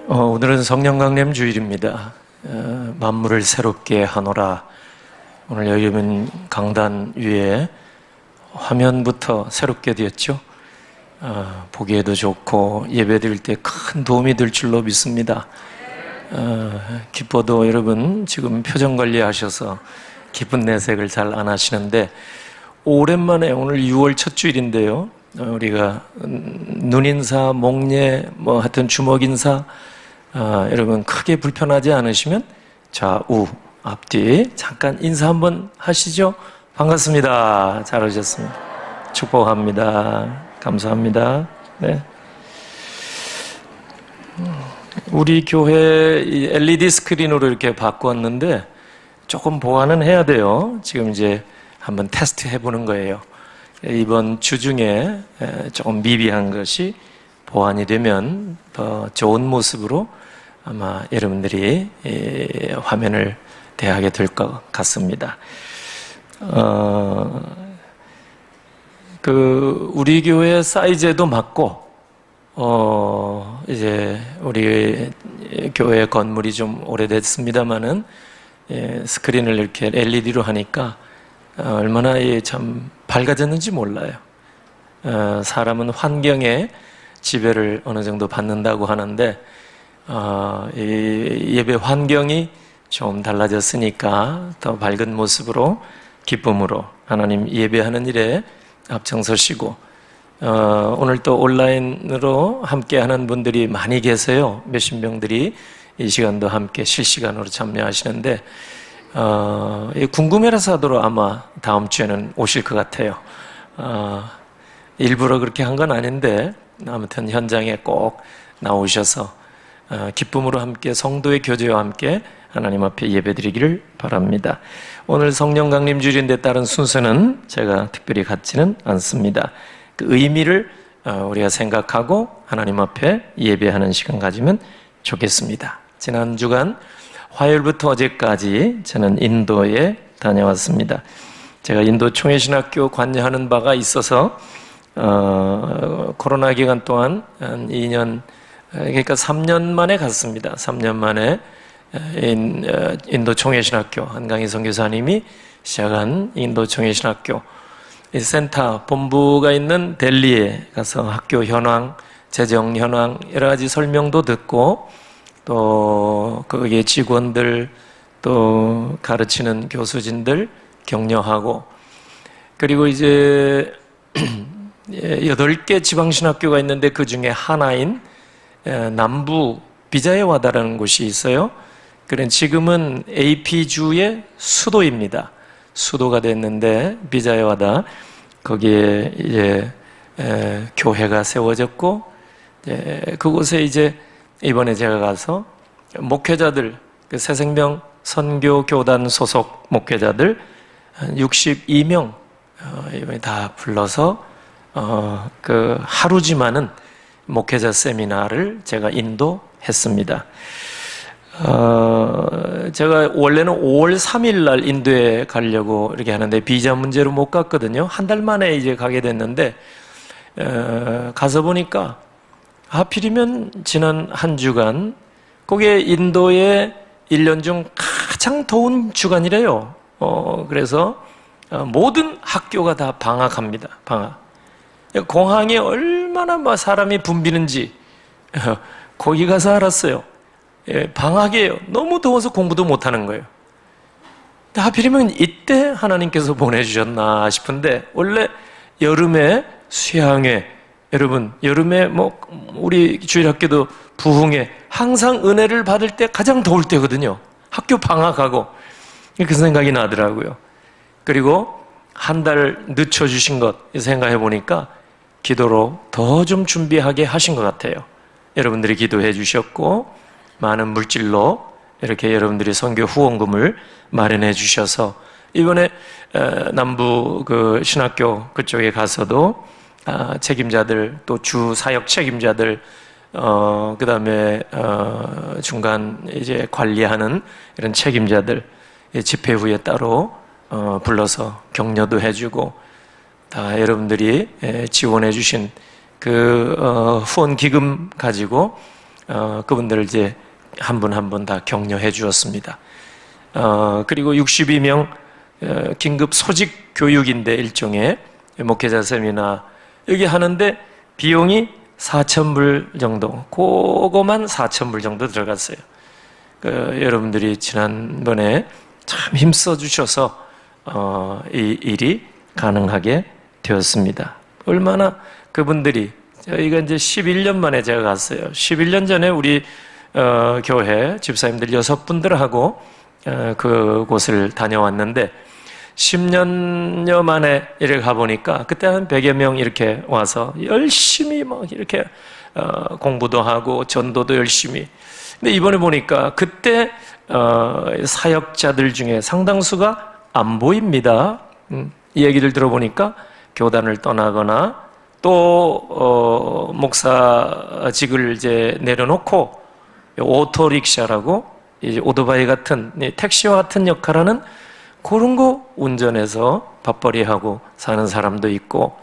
오늘은 성령강림 주일입니다. 만물을 새롭게 하노라. 오늘 여기 있는 강단 위에 화면부터 새롭게 되었죠. 보기에도 좋고 예배 드릴 때 큰 도움이 될 줄로 믿습니다. 기뻐도 여러분 지금 표정 관리하셔서 기쁜 내색을 잘 안 하시는데, 오랜만에 오늘 6월 첫 주일인데요, 우리가 눈인사, 목례, 하여튼 주먹인사, 여러분 크게 불편하지 않으시면 좌우 앞뒤 잠깐 인사 한번 하시죠. 반갑습니다. 잘 오셨습니다. 축복합니다. 감사합니다. 네. 우리 교회 LED 스크린으로 이렇게 바꾸었는데 조금 보완은 해야 돼요. 지금 이제 한번 테스트 해보는 거예요. 이번 주 중에 조금 미비한 것이 보완이 되면 더 좋은 모습으로 아마 여러분들이 화면을 대하게 될 것 같습니다. 우리 교회 사이즈에도 맞고, 이제 우리 교회 건물이 좀 오래됐습니다만은, 스크린을 이렇게 LED로 하니까 얼마나 참 밝아졌는지 몰라요. 사람은 환경에 지배를 어느 정도 받는다고 하는데, 이 예배 환경이 좀 달라졌으니까 더 밝은 모습으로 기쁨으로 하나님 예배하는 일에 앞장서시고, 오늘 또 온라인으로 함께하는 분들이 많이 계세요. 몇십 명들이 이 시간도 함께 실시간으로 참여하시는데, 궁금해라서 하도록 아마 다음 주에는 오실 것 같아요. 일부러 그렇게 한 건 아닌데 아무튼 현장에 꼭 나오셔서 기쁨으로 함께 성도의 교제와 함께 하나님 앞에 예배드리기를 바랍니다. 오늘 성령 강림 주일인데 다른 순서는 제가 특별히 갖지는 않습니다. 그 의미를 우리가 생각하고 하나님 앞에 예배하는 시간 가지면 좋겠습니다. 지난 주간 화요일부터 어제까지 저는 인도에 다녀왔습니다. 제가 인도 총회신학교 관여하는 바가 있어서 코로나 기간 동안 한 2년, 그러니까 3년 만에 갔습니다. 3년 만에 인도 총회신학교, 한강희 선교사님이 시작한 인도 총회신학교 센터 본부가 있는 델리에 가서 학교 현황, 재정 현황 여러 가지 설명도 듣고, 또 거기에 직원들, 또 가르치는 교수진들 격려하고, 그리고 이제 8개 지방신학교가 있는데 그 중에 하나인 남부 비자예와다라는 곳이 있어요. 그런 지금은 AP주의 수도입니다. 수도가 됐는데 비자예와다, 거기에 이제 교회가 세워졌고, 그곳에 이제 이번에 제가 가서 목회자들, 새생명 선교교단 소속 목회자들 62명 이번에 다 불러서 그 하루지만은 목회자 세미나를 제가 인도했습니다. 제가 원래는 5월 3일 날 인도에 가려고 이렇게 하는데 비자 문제로 못 갔거든요. 한 달 만에 이제 가게 됐는데, 가서 보니까 하필이면 지난 한 주간, 그게 인도의 1년 중 가장 더운 주간이래요. 그래서 모든 학교가 다 방학합니다. 방학. 공항에 얼마나 사람이 붐비는지 거기 가서 알았어요. 방학이에요. 너무 더워서 공부도 못하는 거예요. 하필이면 이때 하나님께서 보내주셨나 싶은데, 원래 여름에 수양회, 여러분 여름에 우리 주일학교도 부흥회, 항상 은혜를 받을 때 가장 더울 때거든요. 학교 방학하고. 그 생각이 나더라고요. 그리고 한 달 늦춰주신 것 생각해 보니까 기도로 더 좀 준비하게 하신 것 같아요. 여러분들이 기도해 주셨고, 많은 물질로 이렇게 여러분들이 선교 후원금을 마련해 주셔서, 이번에 남부 그 신학교 그쪽에 가서도 책임자들, 또 주 사역 책임자들, 그 다음에 중간 이제 관리하는 이런 책임자들 집회 후에 따로 불러서 격려도 해주고, 다 여러분들이 지원해 주신 그 후원 기금 가지고 그분들을 이제 한 분 한 분 다 격려해 주었습니다. 그리고 62명 긴급 소직 교육인데 일종의 목회자 세미나 여기 하는데 비용이 4,000불 정도, 그거만 4,000불 정도 들어갔어요. 여러분들이 지난번에 참 힘써 주셔서 이 일이 가능하게 되었습니다. 얼마나 그분들이, 저희가 이제 11년 만에 제가 갔어요. 11년 전에 우리 교회 집사님들 6분들하고 그곳을 다녀왔는데 10년여 만에 이렇게 가보니까 그때 한 100여 명 이렇게 와서 열심히 막 이렇게 공부도 하고 전도도 열심히. 근데 이번에 보니까 그때 사역자들 중에 상당수가 안 보입니다. 이 얘기를 들어보니까 교단을 떠나거나 또 목사직을 이제 내려놓고 오토릭샤라고 이제 오토바이 같은 택시와 같은 역할하는 그런 거 운전해서 밥벌이하고 사는 사람도 있고,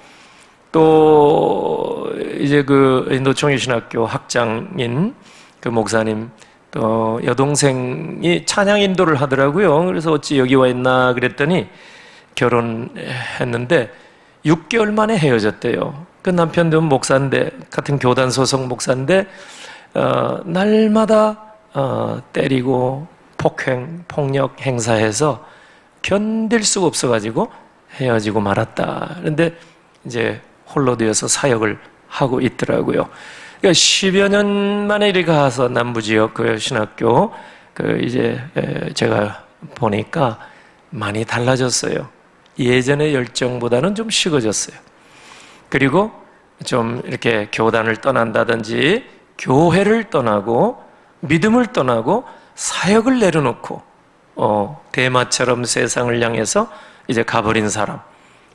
또 이제 그 인도총회신학교 학장인 그 목사님 또 여동생이 찬양 인도를 하더라고요. 그래서 어찌 여기 와 있나 그랬더니 결혼했는데 6개월 만에 헤어졌대요. 그 남편도 목사인데, 같은 교단 소속 목사인데 날마다 때리고 폭력 행사해서 견딜 수가 없어가지고 헤어지고 말았다. 그런데 이제 홀로 되어서 사역을 하고 있더라고요. 그러니까 10여 년 만에 이렇게 가서 남부지역 그 신학교 이제 제가 보니까 많이 달라졌어요. 예전의 열정보다는 좀 식어졌어요. 그리고 좀 이렇게 교단을 떠난다든지 교회를 떠나고 믿음을 떠나고 사역을 내려놓고 대마처럼 세상을 향해서 이제 가버린 사람,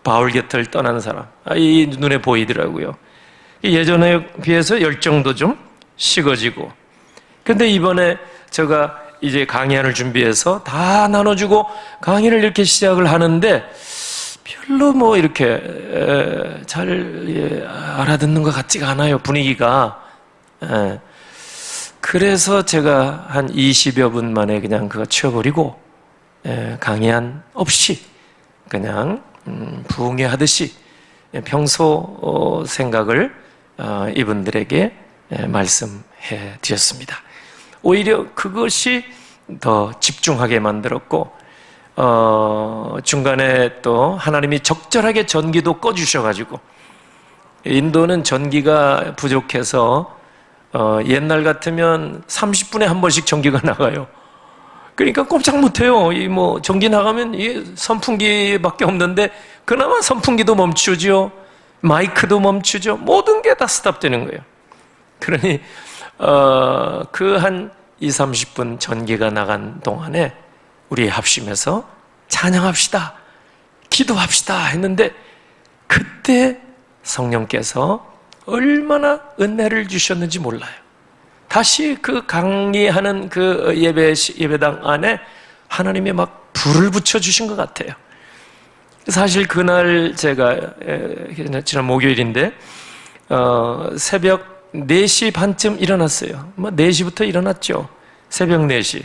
바울 곁을 떠난 사람, 이 눈에 보이더라고요. 예전에 비해서 열정도 좀 식어지고. 근데 이번에 제가 이제 강의안을 준비해서 다 나눠주고 강의를 이렇게 시작을 하는데 별로 뭐 이렇게 잘 알아듣는 것 같지가 않아요, 분위기가. 그래서 제가 한 20여 분 만에 그냥 그거 치워버리고 강의안 없이 그냥 부흥회하듯이 평소 생각을 이분들에게 말씀해 드렸습니다. 오히려 그것이 더 집중하게 만들었고, 중간에 또 하나님이 적절하게 전기도 꺼주셔가지고, 인도는 전기가 부족해서 옛날 같으면 30분에 한 번씩 전기가 나가요. 그러니까 꼼짝 못해요. 이 뭐 전기 나가면 이 선풍기밖에 없는데 그나마 선풍기도 멈추죠. 마이크도 멈추죠. 모든 게 다 스탑되는 거예요. 그러니 그 한 2, 30분 전기가 나간 동안에 우리 합심해서 찬양합시다, 기도합시다 했는데, 그때 성령께서 얼마나 은혜를 주셨는지 몰라요. 다시 그 강의하는 그 예배당 안에 하나님이 막 불을 붙여주신 것 같아요. 사실 그날 제가 지난 목요일인데 새벽 4시 반쯤 일어났어요. 뭐 4시부터 일어났죠. 새벽 4시.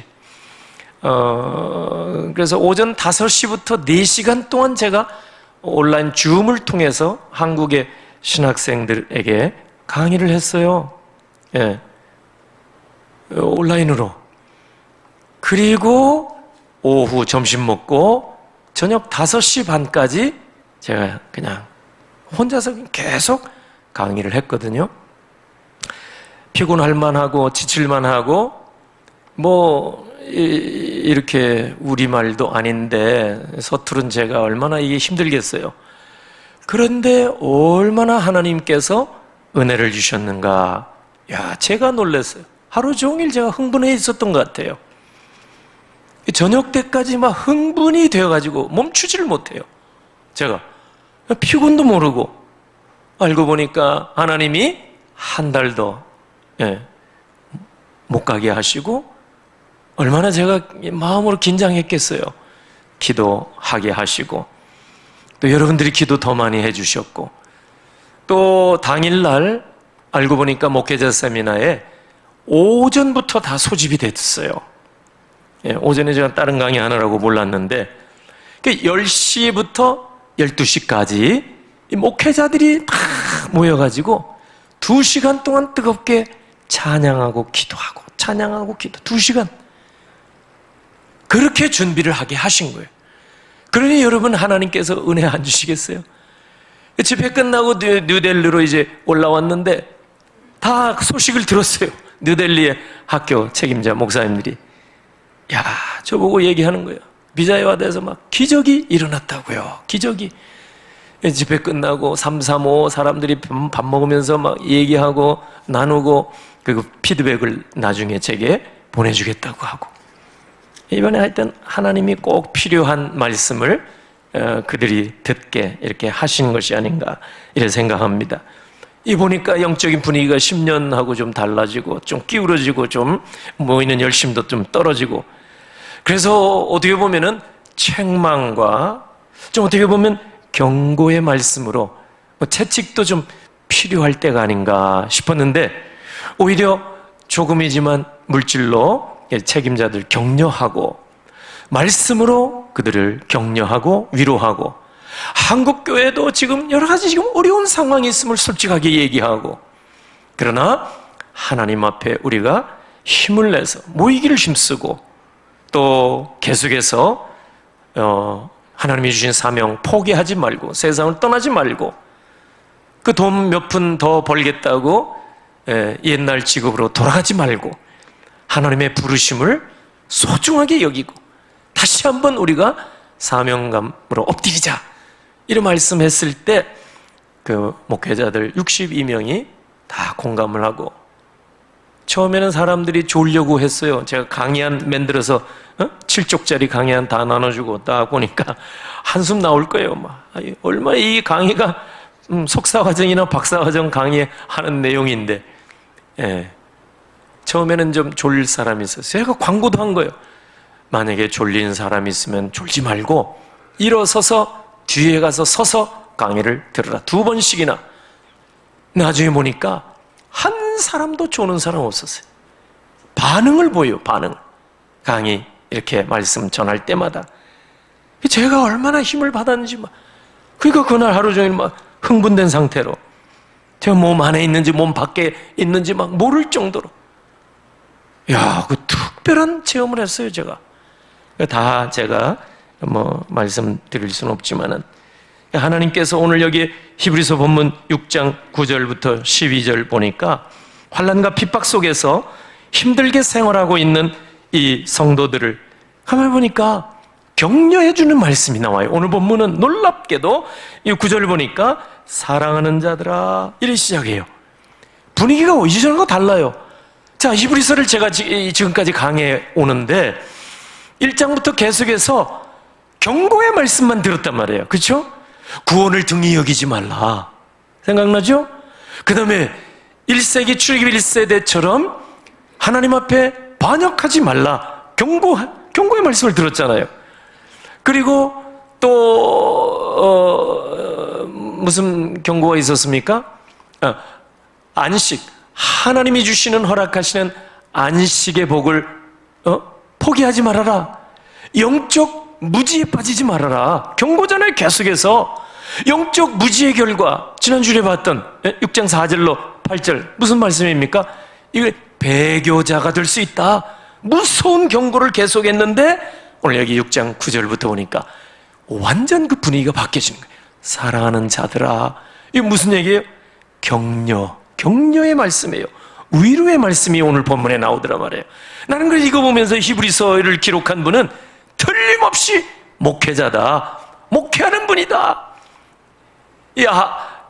그래서 오전 5시부터 4시간 동안 제가 온라인 줌을 통해서 한국의 신학생들에게 강의를 했어요. 예. 온라인으로. 그리고 오후 점심 먹고 저녁 5시 반까지 제가 그냥 혼자서 계속 강의를 했거든요. 피곤할 만하고 지칠 만하고 뭐 이렇게 우리말도 아닌데 서투른 제가 얼마나 이게 힘들겠어요. 그런데 얼마나 하나님께서 은혜를 주셨는가. 야, 제가 놀랐어요. 하루 종일 제가 흥분해 있었던 것 같아요. 저녁 때까지 막 흥분이 되어가지고 멈추지를 못해요. 제가 피곤도 모르고. 알고 보니까 하나님이 한 달 더 못 가게 하시고, 얼마나 제가 마음으로 긴장했겠어요. 기도하게 하시고, 또 여러분들이 기도 더 많이 해주셨고, 또 당일날 알고 보니까 목회자 세미나에 오전부터 다 소집이 됐어요. 예, 오전에 제가 다른 강의 하느라고 몰랐는데 10시부터 12시까지 이 목회자들이 다 모여가지고 2시간 동안 뜨겁게 찬양하고 기도하고 찬양하고 기도 2시간 그렇게 준비를 하게 하신 거예요. 그러니 여러분 하나님께서 은혜 안 주시겠어요? 집회 끝나고 뉴델리로 이제 올라왔는데 다 소식을 들었어요. 뉴델리의 학교 책임자 목사님들이 야 저보고 얘기하는 거예요. 비자유화돼서 막 기적이 일어났다고요. 기적이. 집회 끝나고 335 사람들이 밥 먹으면서 막 얘기하고 나누고 그 피드백을 나중에 제게 보내주겠다고 하고 이번에 하여튼 하나님이 꼭 필요한 말씀을 그들이 듣게 이렇게 하신 것이 아닌가 이렇게 생각합니다. 이 보니까 영적인 분위기가 10년하고 좀 달라지고 좀 기울어지고 좀 모이는 열심도 좀 떨어지고 그래서 어떻게 보면은 책망과 좀 어떻게 보면 경고의 말씀으로 채찍도 좀 필요할 때가 아닌가 싶었는데 오히려 조금이지만 물질로 책임자들 격려하고 말씀으로 그들을 격려하고 위로하고 한국교회도 지금 여러 가지 지금 어려운 상황이 있음을 솔직하게 얘기하고 그러나 하나님 앞에 우리가 힘을 내서 모이기를 힘쓰고 또 계속해서 하나님이 주신 사명 포기하지 말고 세상을 떠나지 말고 그 돈 몇 푼 더 벌겠다고 옛날 직업으로 돌아가지 말고 하나님의 부르심을 소중하게 여기고 다시 한번 우리가 사명감으로 엎드리자 이런 말씀했을 때 그 목회자들 62명이 다 공감을 하고 처음에는 사람들이 졸려고 했어요. 제가 강의안 만들어서 7쪽짜리 강의안 다 나눠주고 딱 보니까 한숨 나올 거예요. 막. 얼마나 이 강의가 석사과정이나 박사과정 강의하는 내용인데 예. 처음에는 좀 졸릴 사람이 있었어요. 제가 광고도 한 거예요. 만약에 졸린 사람이 있으면 졸지 말고 일어서서 뒤에 가서 서서 강의를 들으라. 2번씩이나. 나중에 보니까 한 사람도 조는 사람 없었어요. 반응을 보여요. 반응. 강의 이렇게 말씀 전할 때마다 제가 얼마나 힘을 받았는지 막 그러니까 그날 하루 종일 막 흥분된 상태로 제가 몸 안에 있는지 몸 밖에 있는지 막 모를 정도로 야, 그 특별한 체험을 했어요, 제가. 다 제가 뭐 말씀드릴 수는 없지만은 하나님께서 오늘 여기 히브리서 본문 6장 9절부터 12절 보니까 환난과 핍박 속에서 힘들게 생활하고 있는 이 성도들을 가만히 보니까 격려해 주는 말씀이 나와요. 오늘 본문은 놀랍게도 이 9절을 보니까 사랑하는 자들아 이렇게 시작해요. 분위기가 이전과 달라요. 자, 히브리서를 제가 지금까지 강해해 오는데 1장부터 계속해서 경고의 말씀만 들었단 말이에요. 그렇죠? 구원을 등히 여기지 말라. 생각나죠? 그 다음에 1세기 출애굽 1세대처럼 하나님 앞에 반역하지 말라. 경고의 말씀을 들었잖아요. 그리고 또 무슨 경고가 있었습니까? 안식. 하나님이 주시는 허락하시는 안식의 복을 포기하지 말아라. 영적 무지에 빠지지 말아라. 경고전을 계속해서 영적 무지의 결과 지난주에 봤던 6장 4절로 8절 무슨 말씀입니까? 이거 배교자가 될 수 있다. 무서운 경고를 계속했는데 오늘 여기 6장 9절부터 보니까 완전 그 분위기가 바뀌어지는 거예요. 사랑하는 자들아. 이게 무슨 얘기예요? 격려의 말씀이에요. 위로의 말씀이 오늘 본문에 나오더라 말이에요. 나는 그래서 이거 보면서 히브리서를 기록한 분은 틀림없이 목회자다. 목회하는 분이다.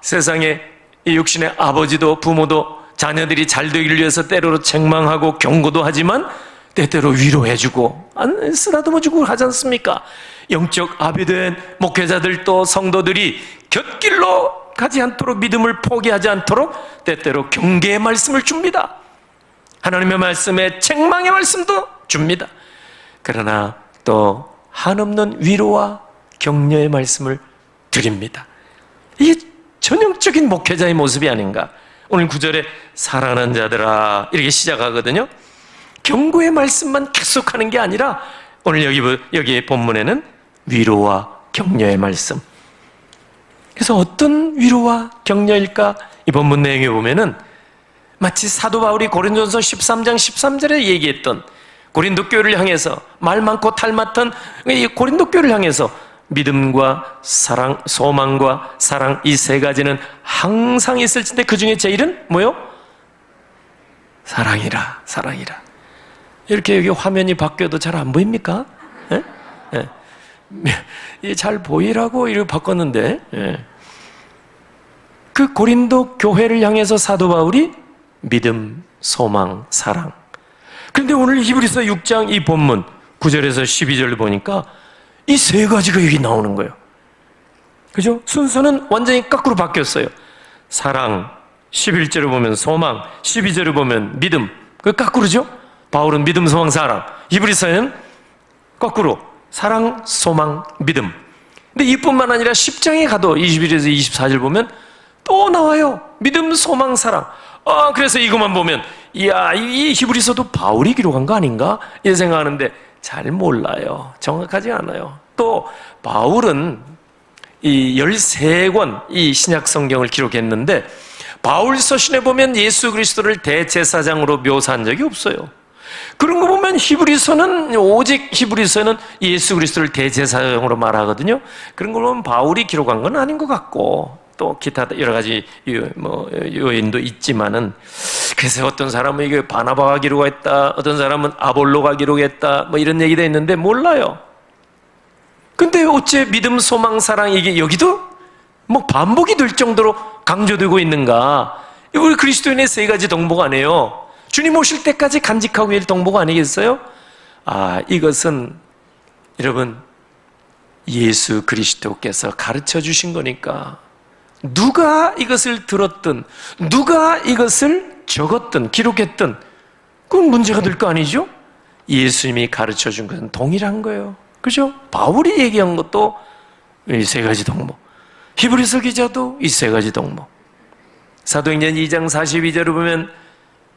세상에 이 육신의 아버지도 부모도 자녀들이 잘 되기를 위해서 때로는 책망하고 경고도 하지만 때때로 위로해주고 쓰다듬어주고 하지 않습니까? 영적 아비된 목회자들도 성도들이 곁길로 가지 않도록 믿음을 포기하지 않도록 때때로 경계의 말씀을 줍니다. 하나님의 말씀에 책망의 말씀도 줍니다. 그러나 또 한없는 위로와 격려의 말씀을 드립니다. 이게 전형적인 목회자의 모습이 아닌가. 오늘 9절에 사랑하는 자들아 이렇게 시작하거든요. 경고의 말씀만 계속하는 게 아니라 오늘 여기 본문에는 위로와 격려의 말씀. 그래서 어떤 위로와 격려일까? 이 본문 내용에 보면은 마치 사도 바울이 고린도전서 13장 13절에 얘기했던 고린도 교회를 향해서 말 많고 탈 맡은 이 고린도 교회를 향해서 믿음과 사랑, 소망과 사랑 이 세 가지는 항상 있을 텐데 그 중에 제일은 뭐요? 사랑이라, 사랑이라. 이렇게 여기 화면이 바뀌어도 잘 안 보입니까? 예? 예. 잘 보이라고 이렇게 바꿨는데, 예. 그 고린도 교회를 향해서 사도 바울이 믿음, 소망, 사랑. 그런데 오늘 히브리서 6장 이 본문 9절에서 12절을 보니까 이 세 가지가 여기 나오는 거예요. 그죠? 순서는 완전히 거꾸로 바뀌었어요. 사랑, 11절을 보면 소망, 12절을 보면 믿음. 그 거꾸로죠? 바울은 믿음, 소망, 사랑. 히브리서에는 거꾸로 사랑, 소망, 믿음. 근데 이뿐만 아니라 10장에 가도 21에서 24절 보면 또 나와요. 믿음, 소망, 사랑. 그래서 이것만 보면 이야, 이 히브리서도 바울이 기록한 거 아닌가? 이렇게 생각하는데 잘 몰라요. 정확하지 않아요. 또 바울은 이 13권 이 신약 성경을 기록했는데 바울 서신에 보면 예수 그리스도를 대제사장으로 묘사한 적이 없어요. 그런 거 보면 히브리서는 오직 히브리서는 예수 그리스도를 대제사장으로 말하거든요. 그런 걸 보면 바울이 기록한 건 아닌 것 같고 또 기타 여러 가지 요인도 있지만은 그래서 어떤 사람은 이게 바나바가 기록했다, 어떤 사람은 아볼로가 기록했다, 뭐 이런 얘기도 있는데 몰라요. 근데 어째 믿음, 소망, 사랑 이게 여기도 뭐 반복이 될 정도로 강조되고 있는가? 우리 그리스도인의 세 가지 덕목 아니에요. 주님 오실 때까지 간직하고 있을 덕목 아니겠어요? 이것은 여러분 예수 그리스도께서 가르쳐 주신 거니까 누가 이것을 들었든 누가 이것을 적었든 기록했든 그건 문제가 될 거 아니죠? 예수님이 가르쳐 준 것은 동일한 거예요. 그죠? 바울이 얘기한 것도 이 세 가지 덕목, 히브리서 기자도 이 세 가지 덕목. 사도행전 2장 42절을 보면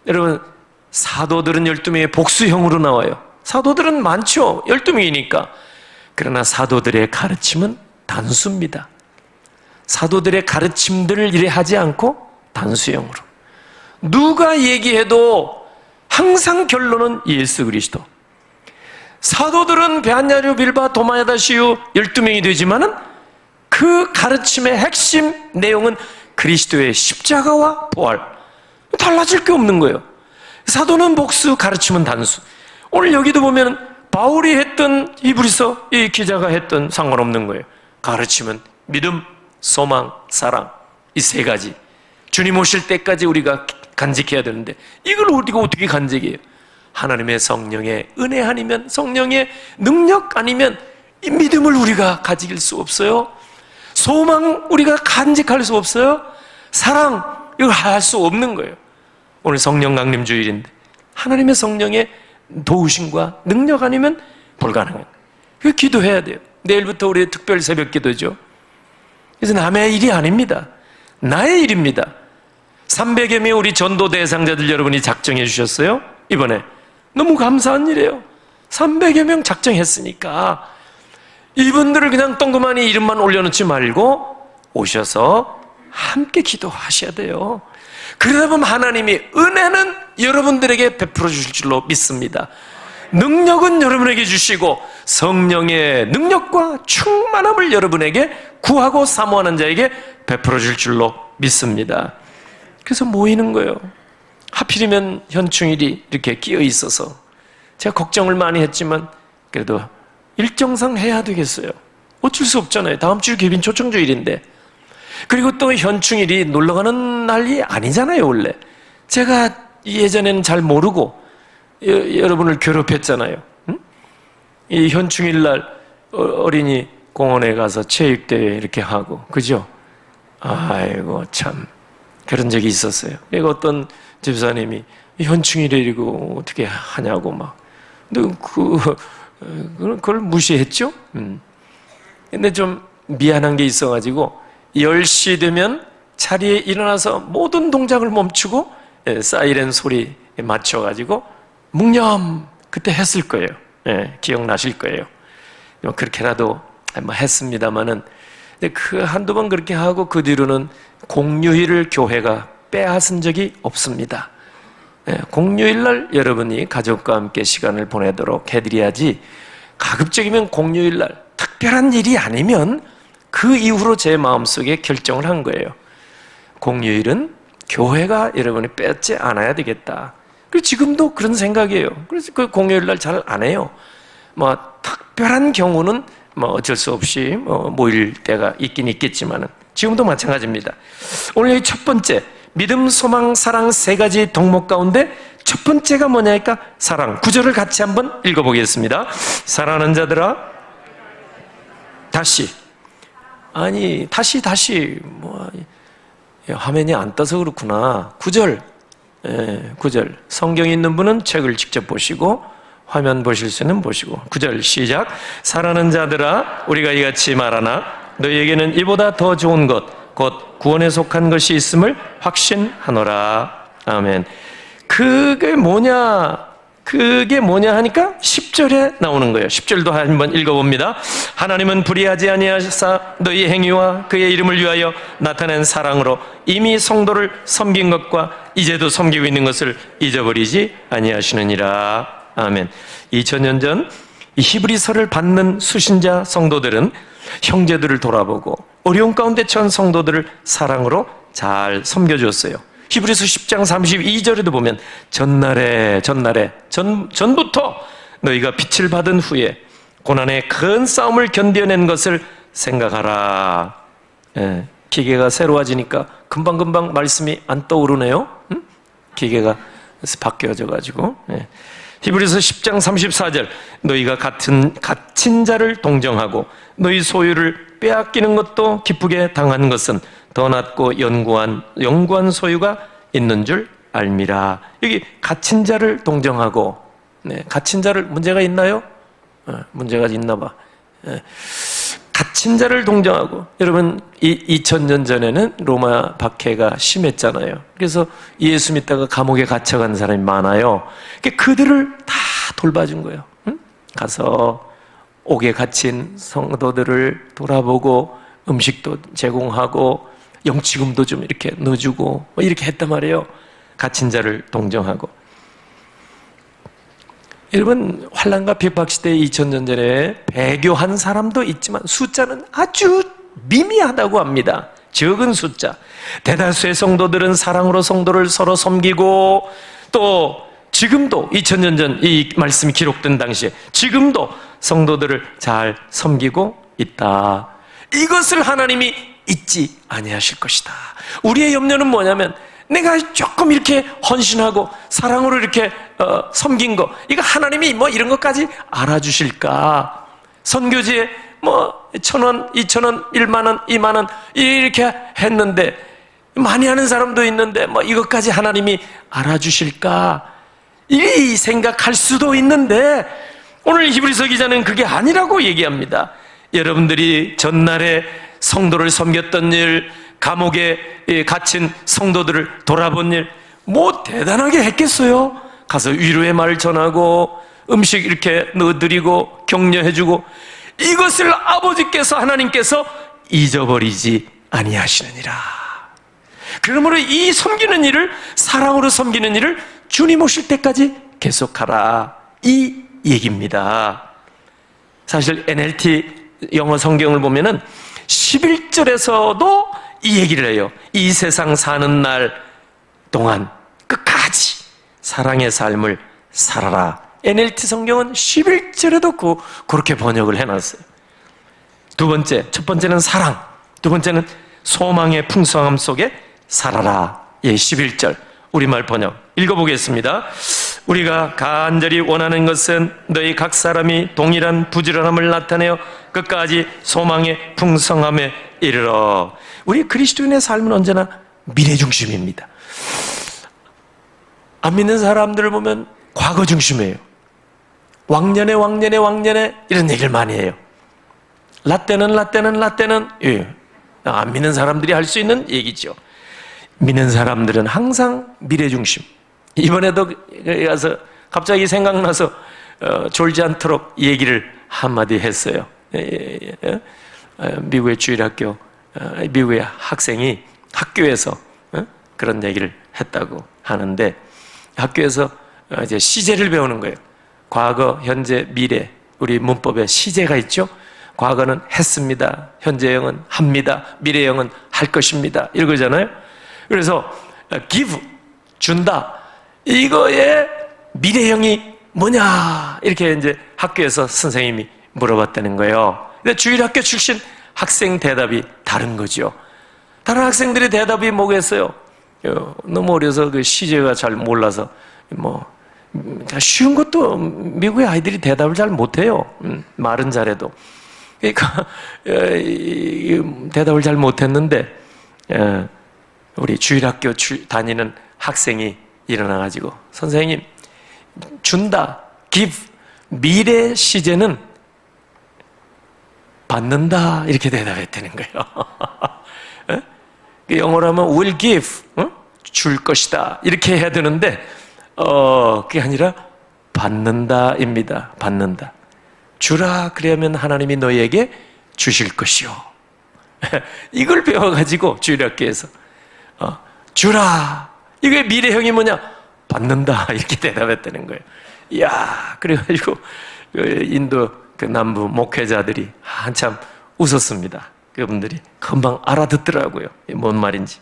여러분 사도들은 12명의 복수형으로 나와요. 사도들은 많죠. 12명이니까. 그러나 사도들의 가르침은 단수입니다. 사도들의 가르침들을 이래 하지 않고 단수형으로. 누가 얘기해도 항상 결론은 예수 그리스도. 사도들은 베한야류, 빌바, 도마야다, 시우 12명이 되지만은 그 가르침의 핵심 내용은 그리스도의 십자가와 부활. 달라질 게 없는 거예요. 사도는 복수, 가르침은 단수. 오늘 여기도 보면 바울이 했던 히브리서 이 기자가 했던 상관없는 거예요. 가르침은 믿음, 소망, 사랑 이 세 가지. 주님 오실 때까지 우리가 간직해야 되는데 이걸 우리가 어떻게 간직해요? 하나님의 성령의 은혜 아니면 성령의 능력 아니면 이 믿음을 우리가 가질 수 없어요. 소망 우리가 간직할 수 없어요. 사랑 이걸 할 수 없는 거예요. 오늘 성령 강림 주일인데 하나님의 성령의 도우심과 능력 아니면 불가능해요. 그 기도해야 돼요. 내일부터 우리 특별 새벽 기도죠. 그래서 남의 일이 아닙니다. 나의 일입니다. 300여 명 우리 전도 대상자들 여러분이 작정해 주셨어요. 이번에 너무 감사한 일이에요. 300여 명 작정했으니까 이분들을 그냥 똥그마니 이름만 올려놓지 말고 오셔서 함께 기도하셔야 돼요. 그러다 보면 하나님이 은혜는 여러분들에게 베풀어 주실 줄로 믿습니다. 능력은 여러분에게 주시고 성령의 능력과 충만함을 여러분에게 구하고 사모하는 자에게 베풀어 줄 줄로 믿습니다. 그래서 모이는 거예요. 하필이면 현충일이 이렇게 끼어 있어서 제가 걱정을 많이 했지만 그래도 일정상 해야 되겠어요. 어쩔 수 없잖아요. 다음 주 개빈 초청주일인데. 그리고 또 현충일이 놀러가는 날이 아니잖아요, 원래. 제가 예전에는 잘 모르고 여러분을 괴롭혔잖아요. 응? 이 현충일 날 어린이 공원에 가서 체육대회 이렇게 하고, 그죠? 아이고, 참. 그런 적이 있었어요. 그러니까 어떤 집사님이 현충일에 이거 어떻게 하냐고 막. 근데 그걸 무시했죠? 근데 좀 미안한 게 있어가지고 10시 되면 자리에 일어나서 모든 동작을 멈추고 사이렌 소리에 맞춰가지고 묵념 그때 했을 거예요. 기억나실 거예요. 그렇게라도 했습니다마는 그 한두 번 그렇게 하고 그 뒤로는 공휴일을 교회가 빼앗은 적이 없습니다. 공휴일날 여러분이 가족과 함께 시간을 보내도록 해드려야지, 가급적이면 공휴일날 특별한 일이 아니면 그 이후로 제 마음속에 결정을 한 거예요. 공휴일은 교회가 여러분이 뺏지 않아야 되겠다. 그리고 지금도 그런 생각이에요. 그래서 그 공휴일날 잘 안 해요. 특별한 경우는 어쩔 수 없이 모일 때가 있긴 있겠지만은 지금도 마찬가지입니다. 오늘 여기 첫 번째, 믿음, 소망, 사랑 세 가지 덕목 가운데 첫 번째가 뭐냐니까 사랑. 구절을 같이 한번 읽어보겠습니다. 사랑하는 자들아, 다시 화면이 안 떠서 그렇구나. 9절. 9절. 성경에 있는 분은 책을 직접 보시고 화면 보실 수는 보시고. 9절 시작. 사랑하는 자들아, 우리가 이같이 말하나 너희에게는 이보다 더 좋은 것, 곧 구원에 속한 것이 있음을 확신하노라. 아멘. 그게 뭐냐 하니까 10절에 나오는 거예요. 10절도 한번 읽어봅니다. 하나님은 불의하지 아니하사 너희 행위와 그의 이름을 위하여 나타낸 사랑으로 이미 성도를 섬긴 것과 이제도 섬기고 있는 것을 잊어버리지 아니하시느니라. 아멘. 2000년 전 이 히브리서를 받는 수신자 성도들은 형제들을 돌아보고 어려운 가운데 처한 성도들을 사랑으로 잘 섬겨주었어요. 히브리서 10장 32절에도 보면 전부터 너희가 빛을 받은 후에 고난의 큰 싸움을 견뎌낸 것을 생각하라. 기계가 새로워지니까 금방금방 말씀이 안 떠오르네요. 기계가 바뀌어져가지고. 히브리서 10장 34절 너희가 갇힌 자를 동정하고 너희 소유를 빼앗기는 것도 기쁘게 당한 것은 더 낫고 영구한 소유가 있는 줄 알미라. 여기 갇힌 자를 동정하고, 갇힌 자를 문제가 있나요? 문제가 있나 봐. 갇힌 자를 동정하고, 여러분 2000년 전에는 로마 박해가 심했잖아요. 그래서 예수 믿다가 감옥에 갇혀간 사람이 많아요. 그들을 다 돌봐준 거예요. 가서 옥에 갇힌 성도들을 돌아보고 음식도 제공하고 영치금도 좀 이렇게 넣어주고 이렇게 했단 말이에요. 갇힌 자를 동정하고. 여러분, 환난과 핍박 시대 2000년 전에 배교한 사람도 있지만 숫자는 아주 미미하다고 합니다. 적은 숫자. 대다수의 성도들은 사랑으로 성도를 서로 섬기고, 또 지금도 2000년 전 이 말씀이 기록된 당시에 지금도 성도들을 잘 섬기고 있다. 이것을 하나님이 잊지 아니하실 것이다. 우리의 염려는 뭐냐면 내가 조금 이렇게 헌신하고 사랑으로 이렇게 섬긴 거, 이거 하나님이 이런 것까지 알아주실까? 선교지에 1,000원, 2,000원, 1만원, 2만원 이렇게 했는데, 많이 하는 사람도 있는데 이것까지 하나님이 알아주실까? 이 생각할 수도 있는데, 오늘 히브리서 기자는 그게 아니라고 얘기합니다. 여러분들이 전날에 성도를 섬겼던 일, 감옥에 갇힌 성도들을 돌아본 일, 대단하게 했겠어요? 가서 위로의 말 전하고 음식 이렇게 넣어드리고 격려해주고, 이것을 아버지께서, 하나님께서 잊어버리지 아니하시느니라. 그러므로 이 섬기는 일을, 사랑으로 섬기는 일을 주님 오실 때까지 계속하라, 이 얘기입니다. 사실 NLT 영어 성경을 보면은 11절에서도 이 얘기를 해요. 이 세상 사는 날 동안 끝까지 사랑의 삶을 살아라. NLT 성경은 11절에도 그렇게 번역을 해놨어요. 첫 번째는 사랑, 두 번째는 소망의 풍성함 속에 살아라. 11절 우리말 번역 읽어보겠습니다. 우리가 간절히 원하는 것은 너희 각 사람이 동일한 부지런함을 나타내어 끝까지 소망의 풍성함에 이르러. 우리 그리스도인의 삶은 언제나 미래 중심입니다. 안 믿는 사람들을 보면 과거 중심이에요. 왕년에 이런 얘기를 많이 해요. 라떼는 안 믿는 사람들이 할 수 있는 얘기죠. 믿는 사람들은 항상 미래 중심. 이번에도 가서 갑자기 생각나서 졸지 않도록 얘기를 한마디 했어요. 미국의 주일학교, 미국의 학생이 학교에서 그런 얘기를 했다고 하는데, 학교에서 이제 시제를 배우는 거예요. 과거, 현재, 미래. 우리 문법에 시제가 있죠. 과거는 했습니다. 현재형은 합니다. 미래형은 할 것입니다. 이거잖아요. 그래서 give, 준다. 이거의 미래형이 뭐냐? 이렇게 이제 학교에서 선생님이 물어봤다는 거예요. 근데 주일학교 출신 학생 대답이 다른 거죠. 다른 학생들의 대답이 뭐겠어요? 너무 어려서 그 시제가 잘 몰라서 쉬운 것도 미국의 아이들이 대답을 잘 못해요. 말은 잘해도. 그러니까 대답을 잘 못했는데 우리 주일학교 다니는 학생이 일어나가지고, 선생님, 준다, give, 미래 시제는 받는다, 이렇게 대답했다는 거예요. 영어로 하면 will give, 줄 것이다, 이렇게 해야 되는데 그게 아니라 받는다입니다. 받는다. 주라, 그러면 하나님이 너희에게 주실 것이요. 이걸 배워가지고 주일학교에서 주라, 이게 미래형이 뭐냐? 받는다, 이렇게 대답했다는 거예요. 이야, 그래가지고 인도 그 남부 목회자들이 한참 웃었습니다. 그분들이 금방 알아듣더라고요. 뭔 말인지.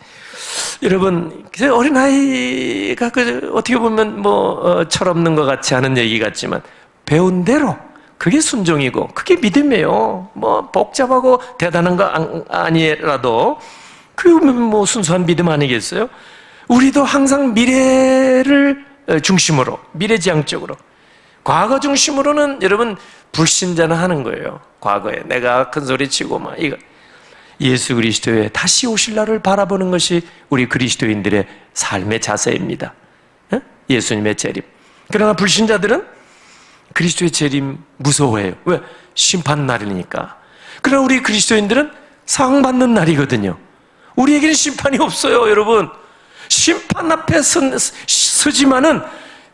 여러분, 어린아이가 어떻게 보면 철없는 것 같지 않은 얘기 같지만, 배운 대로 그게 순종이고 그게 믿음이에요. 복잡하고 대단한 거 아니라도 그게 순수한 믿음 아니겠어요? 우리도 항상 미래를 중심으로, 미래지향적으로, 과거 중심으로는 여러분 불신자는 하는 거예요. 과거에 내가 큰 소리 치고 이거. 예수 그리스도의 다시 오실 날을 바라보는 것이 우리 그리스도인들의 삶의 자세입니다. 예수님의 재림. 그러나 불신자들은 그리스도의 재림 무서워해요. 왜? 심판 날이니까. 그러나 우리 그리스도인들은 상 받는 날이거든요. 우리에게는 심판이 없어요, 여러분. 심판 앞에 서지만은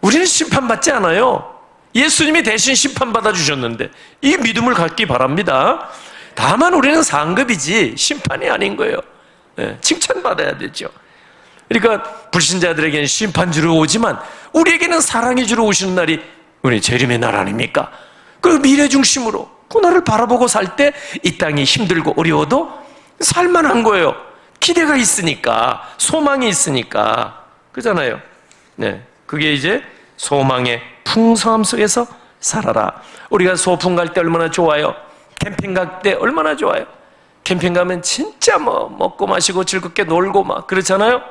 우리는 심판받지 않아요. 예수님이 대신 심판받아 주셨는데 이 믿음을 갖기 바랍니다. 다만 우리는 상급이지 심판이 아닌 거예요. 칭찬받아야 되죠. 그러니까 불신자들에게는 심판 주러 오지만 우리에게는 사랑이 주러 오시는 날이 우리 재림의 날 아닙니까? 그 미래 중심으로 그 날을 바라보고 살 때 이 땅이 힘들고 어려워도 살만한 거예요. 기대가 있으니까, 소망이 있으니까. 그잖아요. 네, 그게 이제 소망의 풍성함 속에서 살아라. 우리가 소풍 갈 때 얼마나 좋아요. 캠핑 갈 때 얼마나 좋아요. 캠핑 가면 진짜 먹고 마시고 즐겁게 놀고 그렇잖아요.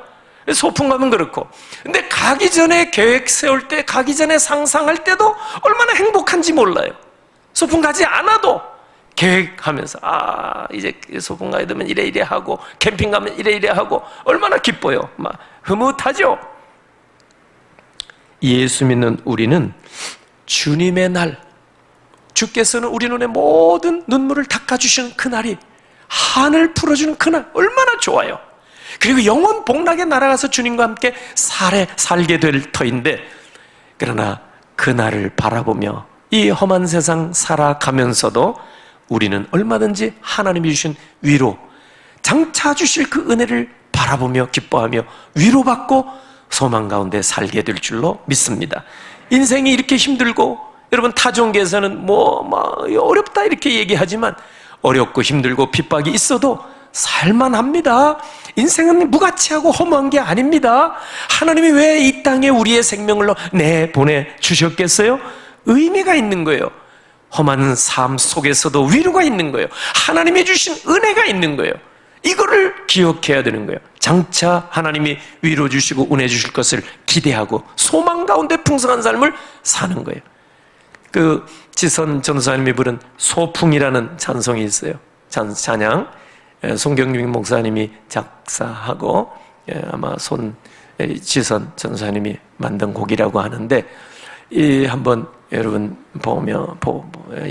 소풍 가면 그렇고. 근데 가기 전에 계획 세울 때, 가기 전에 상상할 때도 얼마나 행복한지 몰라요. 소풍 가지 않아도 계획하면서 이제 소풍 가야 되면 이래 하고, 캠핑 가면 이래 하고, 얼마나 기뻐요. 흐뭇하죠. 예수 믿는 우리는 주님의 날, 주께서는 우리 눈에 모든 눈물을 닦아주시는 그날이, 한을 풀어주는 그날, 얼마나 좋아요. 그리고 영원 복락에 날아가서 주님과 함께 살게 될 터인데, 그러나 그날을 바라보며 이 험한 세상 살아가면서도 우리는 얼마든지 하나님이 주신 위로, 장차 주실 그 은혜를 바라보며 기뻐하며 위로받고 소망 가운데 살게 될 줄로 믿습니다. 인생이 이렇게 힘들고, 여러분 타종계에서는 어렵다 이렇게 얘기하지만 어렵고 힘들고 핍박이 있어도 살만합니다. 인생은 무가치하고 허무한 게 아닙니다. 하나님이 왜 이 땅에 우리의 생명을 내보내 주셨겠어요? 의미가 있는 거예요. 험한 삶 속에서도 위로가 있는 거예요. 하나님이 주신 은혜가 있는 거예요. 이거를 기억해야 되는 거예요. 장차 하나님이 위로 주시고 은혜 주실 것을 기대하고 소망 가운데 풍성한 삶을 사는 거예요. 그 지선 전사님이 부른 소풍이라는 찬송이 있어요. 찬양. 송경림 목사님이 작사하고 아마 지선 전사님이 만든 곡이라고 하는데, 한번 여러분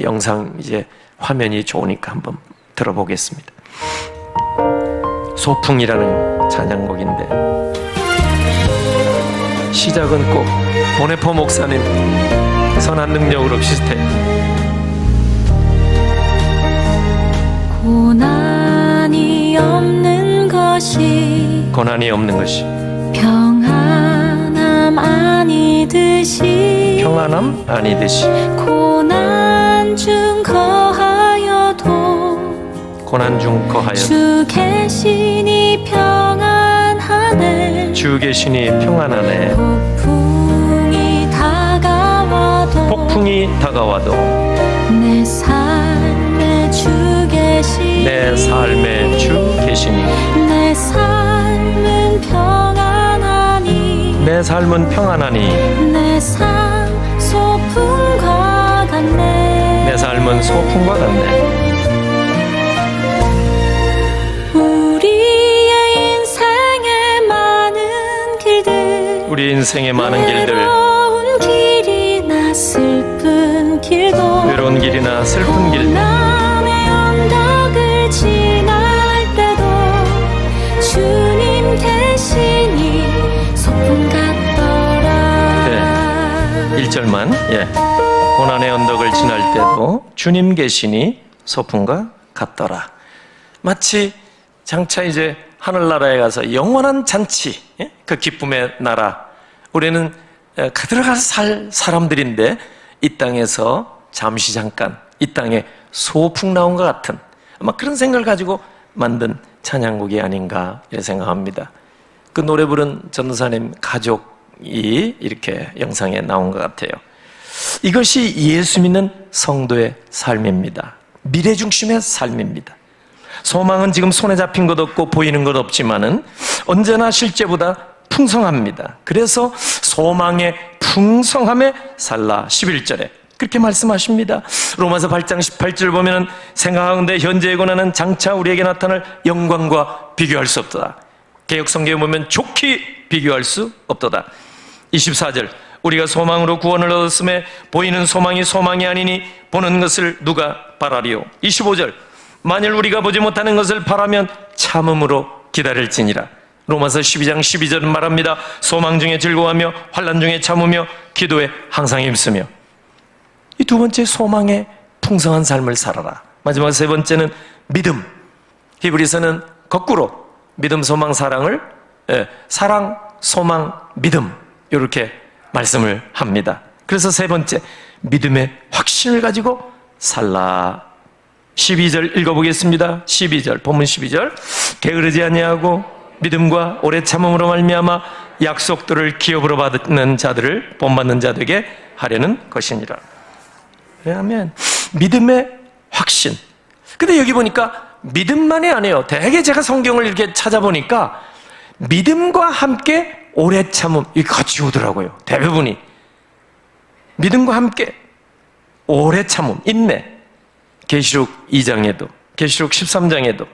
영상 이제 화면이 좋으니까 한번 들어보겠습니다. 소풍이라는 찬양곡인데 시작은 꼭 보네포 목사님 선한 능력으로 비슷해. 고난이 없는 것이 평안함 아니듯이 고난 중 거하여도 주 계시니 평안하네. 폭풍이 다가와도 내 삶에 주 계시니 내 삶은 평안하니 내 삶 소풍과 같네. 우리 인생의 많은 길들 외로운 길이나 슬픈 길도 고난의 언덕을 지날 때도 주님 계시니 소풍 같더라. 네, 1절만. 고난의 언덕을 지날 때도 주님 계시니 소풍과 같더라. 마치 장차 이제 하늘나라에 가서 영원한 잔치, 그 기쁨의 나라, 우리는 들어가서 살 사람들인데 이 땅에서 잠시 잠깐 이 땅에 소풍 나온 것 같은 아마 그런 생각을 가지고 만든 찬양곡이 아닌가 이렇게 생각합니다. 그 노래 부른 전도사님 가족이 이렇게 영상에 나온 것 같아요. 이것이 예수 믿는 성도의 삶입니다. 미래 중심의 삶입니다. 소망은 지금 손에 잡힌 것 없고 보이는 것 없지만은 언제나 실제보다 풍성합니다. 그래서 소망의 풍성함에 살라 11절에 그렇게 말씀하십니다. 로마서 8장 18절 보면은 생각하건대 현재의 고난은 장차 우리에게 나타날 영광과 비교할 수 없도다. 개역성경에 보면 좋게 비교할 수 없도다. 24절 우리가 소망으로 구원을 얻었음에 보이는 소망이 소망이 아니니 보는 것을 누가 바라리요. 25절 만일 우리가 보지 못하는 것을 바라면 참음으로 기다릴지니라. 로마서 12장 12절은 말합니다. 소망 중에 즐거워하며 환난 중에 참으며 기도에 항상 힘쓰며. 이 두 번째 소망의 풍성한 삶을 살아라. 마지막 세 번째는 믿음. 히브리서는 거꾸로 믿음, 소망, 사랑을 사랑, 소망, 믿음 이렇게 말씀을 합니다. 그래서 세 번째 믿음의 확신을 가지고 살라. 12절 읽어보겠습니다. 12절 본문 12절 게으르지 아니하고 믿음과 오래 참음으로 말미암아 약속들을 기업으로 받는 자들을 본받는 자들에게 하려는 것이니라. 왜냐하면 믿음의 확신. 근데 여기 보니까 믿음만이 아니에요. 대개 제가 성경을 이렇게 찾아보니까 믿음과 함께 오래 참음 이 같이 오더라고요. 대부분이 믿음과 함께 오래 참음, 인내. 계시록 2장에도 계시록 13장에도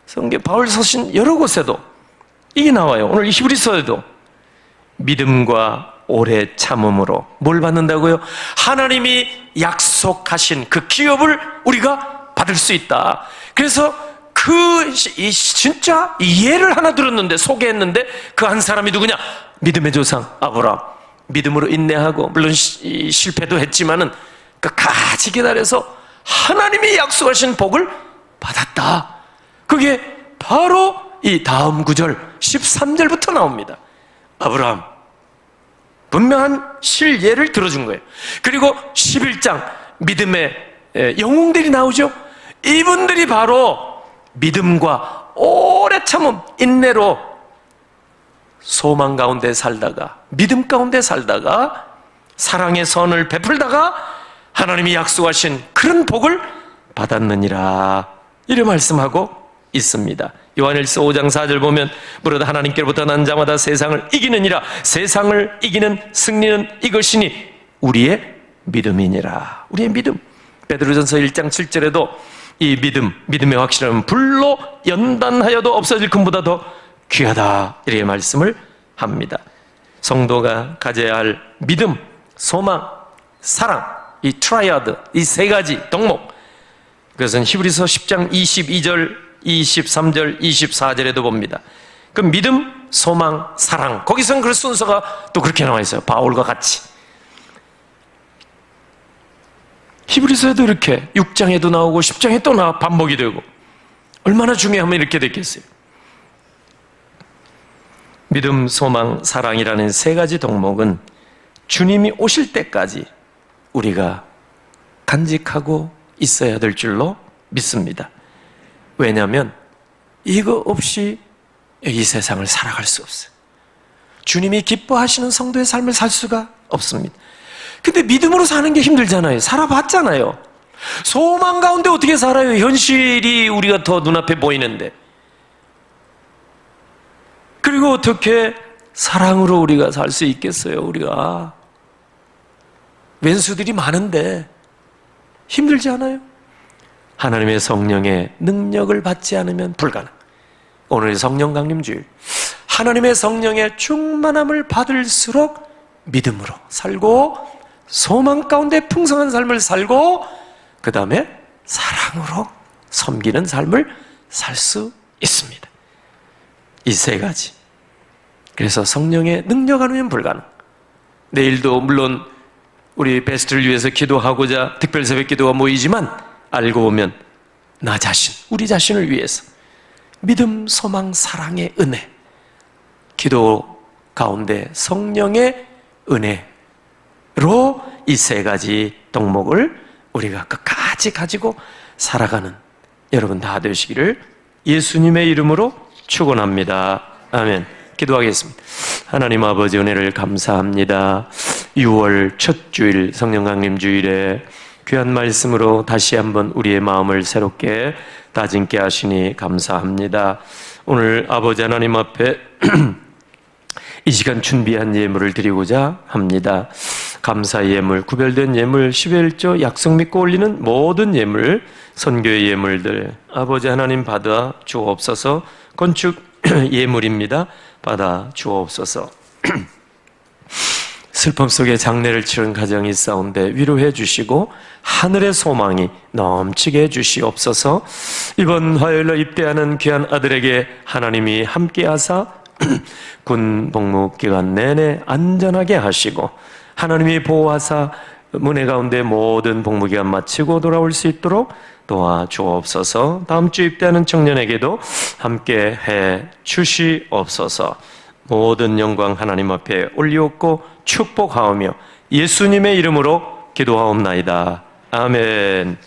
성경 바울 서신 여러 곳에도 이게 나와요. 오늘 히브리서에도 믿음과 오래 참음으로 뭘 받는다고요? 하나님이 약속하신 그 기업을 우리가 받을 수 있다. 그래서 진짜 예를 하나 들었는데 소개했는데 그 한 사람이 누구냐? 믿음의 조상 아브라함. 믿음으로 인내하고 물론 실패도 했지만은 끝까지 기다려서 하나님이 약속하신 복을 받았다. 그게 바로 이 다음 구절 13절부터 나옵니다. 아브라함 분명한 실예를 들어준 거예요. 그리고 11장 믿음의 영웅들이 나오죠. 이분들이 바로 믿음과 오래 참음, 인내로 소망 가운데 살다가 믿음 가운데 살다가 사랑의 선을 베풀다가 하나님이 약속하신 그런 복을 받았느니라 이렇게 말씀하고 있습니다. 요한일서 5장 4절 보면 무릇 하나님께로부터 난 자마다 세상을 이기느니라. 세상을 이기는 승리는 이것이니 우리의 믿음이니라. 우리의 믿음. 베드로전서 1장 7절에도 이 믿음의 확실함은 불로 연단하여도 없어질 금보다 더 귀하다 이렇게 말씀을 합니다. 성도가 가져야 할 믿음, 소망, 사랑 이 트라이아드, 이 세 가지 덕목, 그것은 히브리서 10장 22절, 23절, 24절에도 봅니다. 그 믿음, 소망, 사랑. 거기서는 그 순서가 또 그렇게 나와 있어요. 바울과 같이. 히브리서에도 이렇게 6장에도 나오고 10장에 또 반복이 되고 얼마나 중요하면 이렇게 됐겠어요. 믿음, 소망, 사랑이라는 세 가지 덕목은 주님이 오실 때까지 우리가 간직하고 있어야 될 줄로 믿습니다. 왜냐하면 이거 없이 이 세상을 살아갈 수 없어요. 주님이 기뻐하시는 성도의 삶을 살 수가 없습니다. 근데 믿음으로 사는 게 힘들잖아요. 살아봤잖아요. 소망 가운데 어떻게 살아요? 현실이 우리가 더 눈앞에 보이는데. 그리고 어떻게 사랑으로 우리가 살 수 있겠어요? 우리가 왼수들이 많은데 힘들지 않아요? 하나님의 성령의 능력을 받지 않으면 불가능. 오늘 성령 강림주일, 하나님의 성령의 충만함을 받을수록 믿음으로 살고 소망 가운데 풍성한 삶을 살고 그 다음에 사랑으로 섬기는 삶을 살 수 있습니다. 이 세 가지. 그래서 성령의 능력 아니면 불가능. 내일도 물론 우리 베스트를 위해서 기도하고자 특별 새벽 기도가 모이지만 알고 보면 나 자신, 우리 자신을 위해서 믿음, 소망, 사랑의 은혜, 기도 가운데 성령의 은혜로 이 세 가지 덕목을 우리가 끝까지 가지고 살아가는 여러분 다 되시기를 예수님의 이름으로 축원합니다. 아멘. 기도하겠습니다. 하나님 아버지 은혜를 감사합니다. 6월 첫 주일 성령 강림 주일에 귀한 말씀으로 다시 한번 우리의 마음을 새롭게 다짐케 하시니 감사합니다. 오늘 아버지 하나님 앞에 이 시간 준비한 예물을 드리고자 합니다. 감사 예물, 구별된 예물, 11조 약속 믿고 올리는 모든 예물, 선교의 예물들 아버지 하나님 받아 주옵소서. 건축 예물입니다. 받아 주옵소서. 슬픔 속에 장례를 치른 가정이 있사온데 위로해 주시고 하늘의 소망이 넘치게 해 주시옵소서. 이번 화요일로 입대하는 귀한 아들에게 하나님이 함께하사 군 복무 기간 내내 안전하게 하시고 하나님이 보호하사 문해 가운데 모든 복무 기간 마치고 돌아올 수 있도록 도와주옵소서. 다음 주 입대하는 청년에게도 함께 해 주시옵소서. 모든 영광 하나님 앞에 올리옵고 축복하오며 예수님의 이름으로 기도하옵나이다. 아멘.